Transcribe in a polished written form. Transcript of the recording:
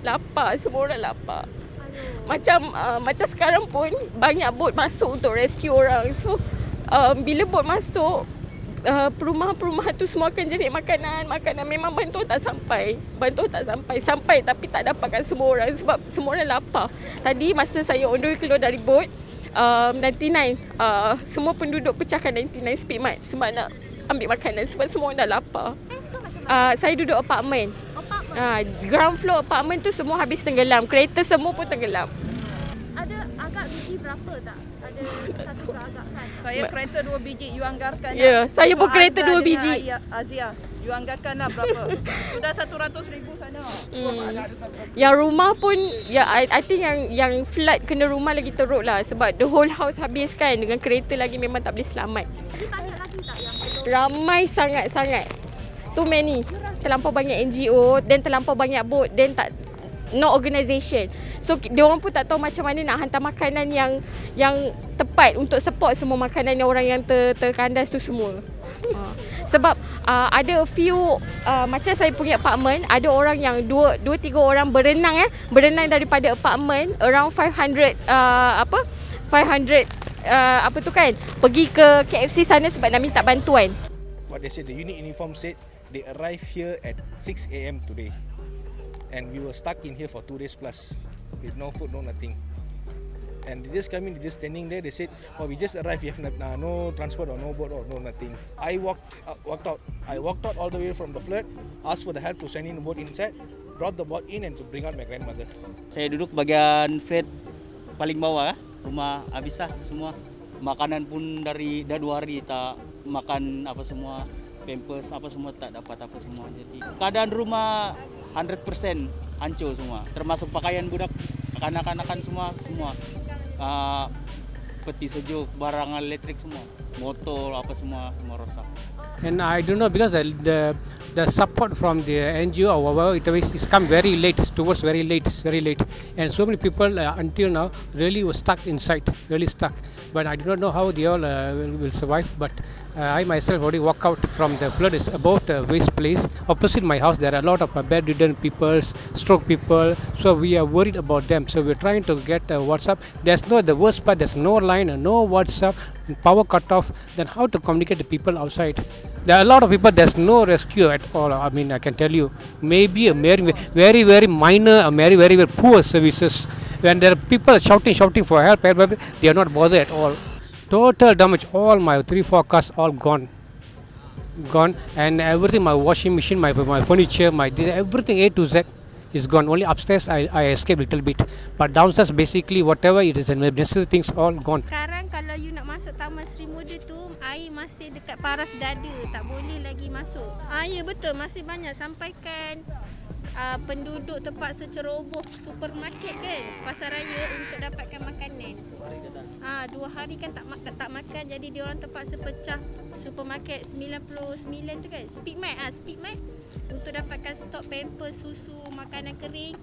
Lapar, semua orang lapar. Macam sekarang pun banyak bot masuk untuk rescue orang. So bila bot masuk, perumahan-perumahan tu semua akan jerit makanan. Memang bantuan tak sampai. Sampai tapi tak dapatkan semua orang sebab semua orang lapar. Tadi masa saya on the way keluar dari bot, 99 semua penduduk pecahkan 99 speed mat sebab nak ambil makanan sebab semua orang dah lapar. Saya duduk apartmen. Ground floor apartmen tu semua habis tenggelam. Kereta semua pun tenggelam. Ada agak biji berapa tak? Ada satu agak kan? Saya kereta 2 biji, you anggarkan. Ya, saya pun kereta 2 biji. Azia, you anggarkan lah berapa? Sudah 100,000 sana. Yang rumah pun, ya, I think yang flood kena rumah lagi teruk lah sebab the whole house habis kan. Dengan kereta lagi memang tak boleh selamat. Tapi banyak lagi tak yang belum? Ramai sangat-sangat. Too many. Terlampau banyak NGO, dan terlampau banyak bot, dan no organisation. So diorang pun tak tahu macam mana nak hantar makanan yang tepat untuk support semua makanan yang orang yang terkandas tu semua. Sebab ada a few macam saya punya apartment, ada orang yang 2-3 orang berenang daripada apartment around 500 apa tu kan, pergi ke KFC sana sebab nak minta bantuan. What they said, the unit uniform said they arrived here at 6 AM today, and we were stuck in here for 2 days plus with no food, no nothing. And they just come in, they just standing there. They said, "Oh, we just arrived. We have no transport or no boat or no nothing." I walked out. I walked out all the way from the flood, asked for the help to send in a boat inside, brought the boat in and to bring out my grandmother. Saya duduk bagian flat paling bawah, rumah habis lah semua. Makanan pun dari dah 2 hari tak makan apa semua. Pampers apa semua tak dapat apa semua. Jadi keadaan rumah 100% hancur semua. Termasuk pakaian budak, kanak-kanakan semua peti sejuk, barang elektrik semua, motor apa semua rosak. And I don't know because the support from the NGO or whatever it is come very late, towards very late, and so many people until now really were stuck inside, really stuck. But I do not know how they all will survive. But I myself already walk out from the flood. It's about the waste place. Opposite my house, there are a lot of bedridden people, stroke people. So we are worried about them. So we're trying to get WhatsApp. The worst part, there's no line, no WhatsApp, power cut off. Then how to communicate to people outside? There are a lot of people, there's no rescue at all. I mean, I can tell you, maybe a very, very minor, very, very poor services. When there are people shouting for help, they are not bothered at all. Total damage, all my 3-4 cars all gone, and everything, my washing machine, my furniture, everything A to Z is gone. Only upstairs I escaped a little bit, but downstairs basically whatever it is, necessary things all gone. Sekarang kalau you nak masuk Taman Sri Muda tu, air masih dekat paras dada, tak boleh lagi masuk. Ya betul, masih banyak sampaikan penduduk terpaksa ceroboh supermarket kan, pasar raya untuk dapatkan makanan. 2 hari kan tak makan, jadi dia orang terpaksa pecah supermarket 99 tu kan, speed mat untuk dapatkan stok pampers, susu, makanan kering.